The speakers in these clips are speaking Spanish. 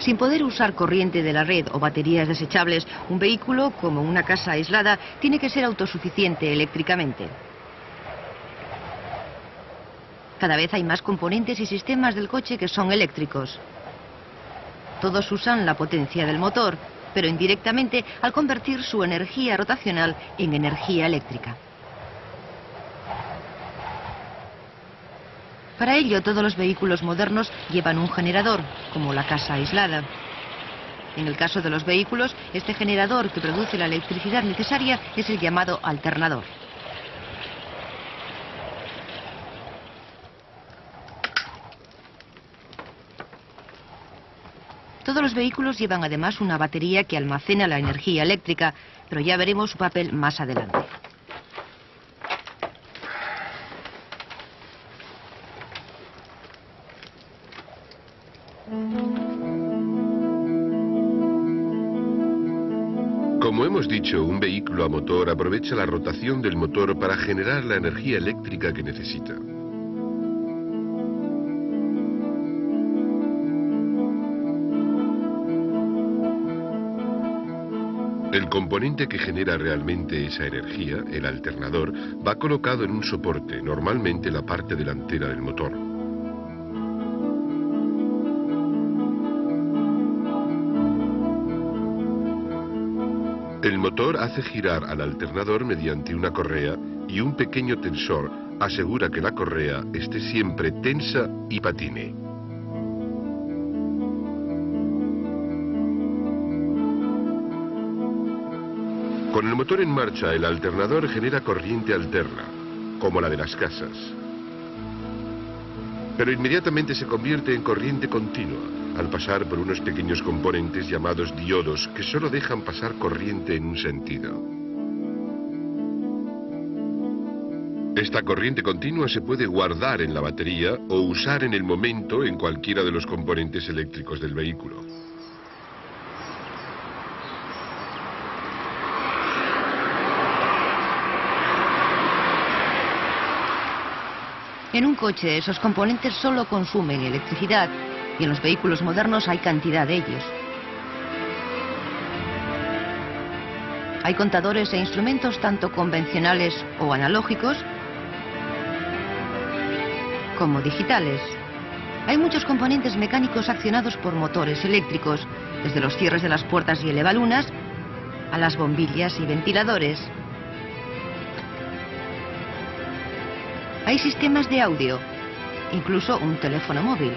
Sin poder usar corriente de la red o baterías desechables, un vehículo, como una casa aislada, tiene que ser autosuficiente eléctricamente. Cada vez hay más componentes y sistemas del coche que son eléctricos. Todos usan la potencia del motor, pero indirectamente al convertir su energía rotacional en energía eléctrica. Para ello, todos los vehículos modernos llevan un generador, como la casa aislada. En el caso de los vehículos, este generador que produce la electricidad necesaria es el llamado alternador. Todos los vehículos llevan además una batería que almacena la energía eléctrica, pero ya veremos su papel más adelante. Como hemos dicho, un vehículo a motor aprovecha la rotación del motor para generar la energía eléctrica que necesita. El componente que genera realmente esa energía, el alternador, va colocado en un soporte, normalmente en la parte delantera del motor. El motor hace girar al alternador mediante una correa y un pequeño tensor asegura que la correa esté siempre tensa y patine. Con el motor en marcha, el alternador genera corriente alterna, como la de las casas. Pero inmediatamente se convierte en corriente continua, al pasar por unos pequeños componentes llamados diodos que solo dejan pasar corriente en un sentido. Esta corriente continua se puede guardar en la batería o usar en el momento en cualquiera de los componentes eléctricos del vehículo. En un coche, esos componentes solo consumen electricidad y en los vehículos modernos hay cantidad de ellos. Hay contadores e instrumentos tanto convencionales o analógicos como digitales. Hay muchos componentes mecánicos accionados por motores eléctricos, desde los cierres de las puertas y elevalunas a las bombillas y ventiladores. Hay sistemas de audio, incluso un teléfono móvil.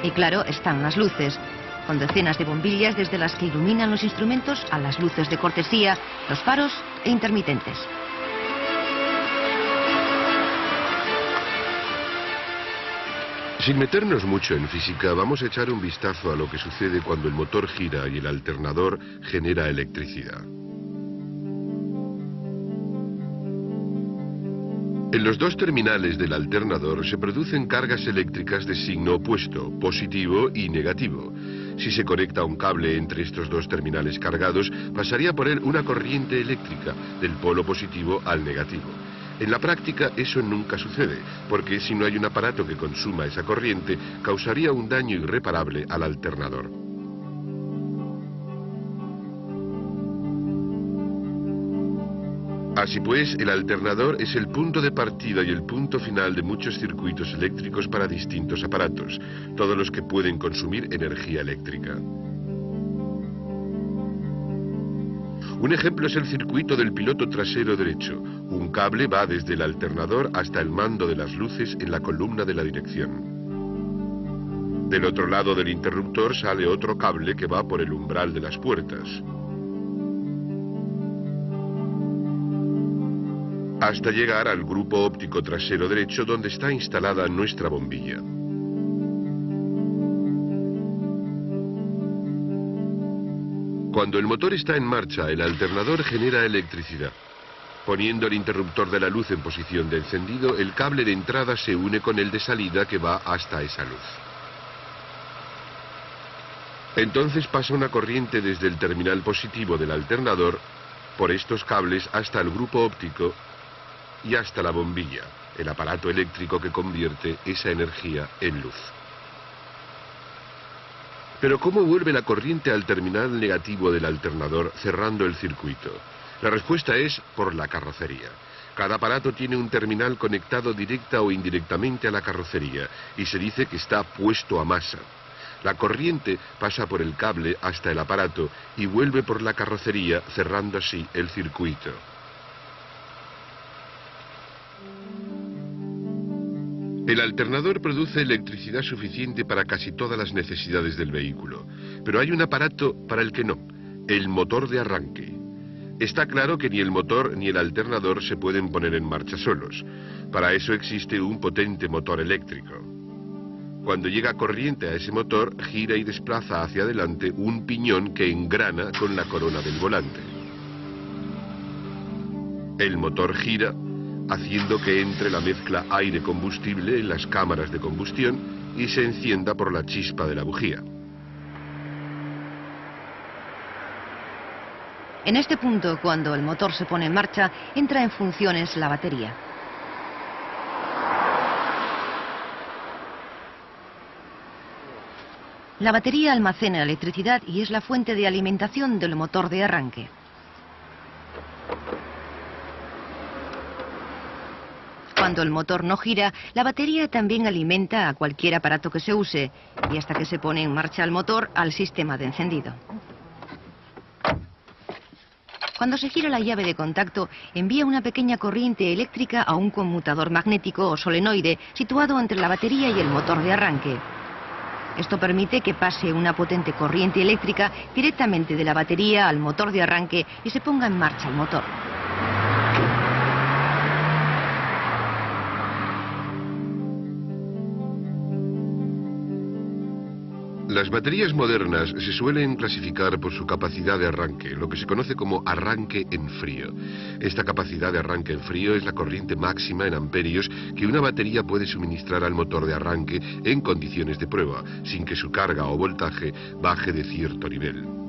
Y claro, están las luces, con decenas de bombillas desde las que iluminan los instrumentos a las luces de cortesía, los faros e intermitentes. Sin meternos mucho en física, vamos a echar un vistazo a lo que sucede cuando el motor gira y el alternador genera electricidad. En los dos terminales del alternador se producen cargas eléctricas de signo opuesto, positivo y negativo. Si se conecta un cable entre estos dos terminales cargados, pasaría por él una corriente eléctrica del polo positivo al negativo. En la práctica eso nunca sucede, porque si no hay un aparato que consuma esa corriente, causaría un daño irreparable al alternador. Así pues, el alternador es el punto de partida y el punto final de muchos circuitos eléctricos para distintos aparatos, todos los que pueden consumir energía eléctrica. Un ejemplo es el circuito del piloto trasero derecho. Un cable va desde el alternador hasta el mando de las luces en la columna de la dirección. Del otro lado del interruptor sale otro cable que va por el umbral de las puertas, hasta llegar al grupo óptico trasero derecho donde está instalada nuestra bombilla. Cuando el motor está en marcha, el alternador genera electricidad. Poniendo el interruptor de la luz en posición de encendido, el cable de entrada se une con el de salida que va hasta esa luz. Entonces pasa una corriente desde el terminal positivo del alternador por estos cables hasta el grupo óptico y hasta la bombilla, el aparato eléctrico que convierte esa energía en luz. Pero ¿cómo vuelve la corriente al terminal negativo del alternador cerrando el circuito? La respuesta es por la carrocería. Cada aparato tiene un terminal conectado directa o indirectamente a la carrocería y se dice que está puesto a masa. La corriente pasa por el cable hasta el aparato y vuelve por la carrocería cerrando así el circuito. El alternador produce electricidad suficiente para casi todas las necesidades del vehículo, pero hay un aparato para el que no, el motor de arranque. Está claro que ni el motor ni el alternador se pueden poner en marcha solos. Para eso existe un potente motor eléctrico. Cuando llega corriente a ese motor, gira y desplaza hacia adelante un piñón que engrana con la corona del volante. El motor gira, haciendo que entre la mezcla aire-combustible en las cámaras de combustión y se encienda por la chispa de la bujía. En este punto, cuando el motor se pone en marcha, entra en funciones la batería. La batería almacena electricidad y es la fuente de alimentación del motor de arranque. Cuando el motor no gira, la batería también alimenta a cualquier aparato que se use, y hasta que se pone en marcha el motor, al sistema de encendido. Cuando se gira la llave de contacto, envía una pequeña corriente eléctrica a un conmutador magnético o solenoide situado entre la batería y el motor de arranque. Esto permite que pase una potente corriente eléctrica directamente de la batería al motor de arranque y se ponga en marcha el motor. Las baterías modernas se suelen clasificar por su capacidad de arranque, lo que se conoce como arranque en frío. Esta capacidad de arranque en frío es la corriente máxima en amperios que una batería puede suministrar al motor de arranque en condiciones de prueba, sin que su carga o voltaje baje de cierto nivel.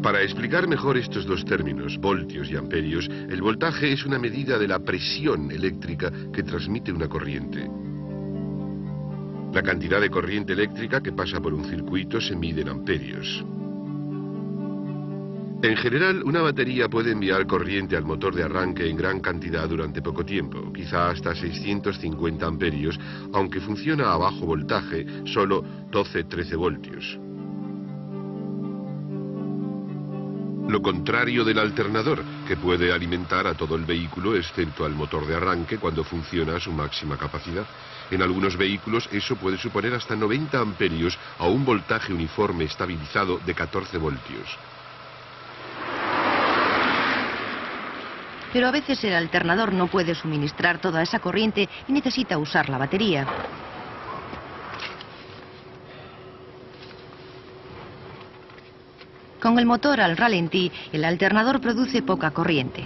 Para explicar mejor estos dos términos, voltios y amperios, el voltaje es una medida de la presión eléctrica que transmite una corriente. La cantidad de corriente eléctrica que pasa por un circuito se mide en amperios. En general, una batería puede enviar corriente al motor de arranque en gran cantidad durante poco tiempo, quizá hasta 650 amperios, aunque funciona a bajo voltaje, solo 12-13 voltios. Lo contrario del alternador, que puede alimentar a todo el vehículo excepto al motor de arranque cuando funciona a su máxima capacidad. En algunos vehículos eso puede suponer hasta 90 amperios a un voltaje uniforme estabilizado de 14 voltios. Pero a veces el alternador no puede suministrar toda esa corriente y necesita usar la batería. Con el motor al ralentí, el alternador produce poca corriente.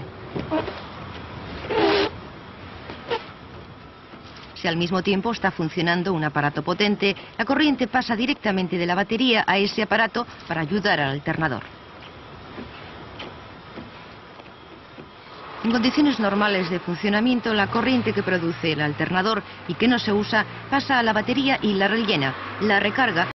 Si al mismo tiempo está funcionando un aparato potente, la corriente pasa directamente de la batería a ese aparato para ayudar al alternador. En condiciones normales de funcionamiento, la corriente que produce el alternador y que no se usa pasa a la batería y la rellena, la recarga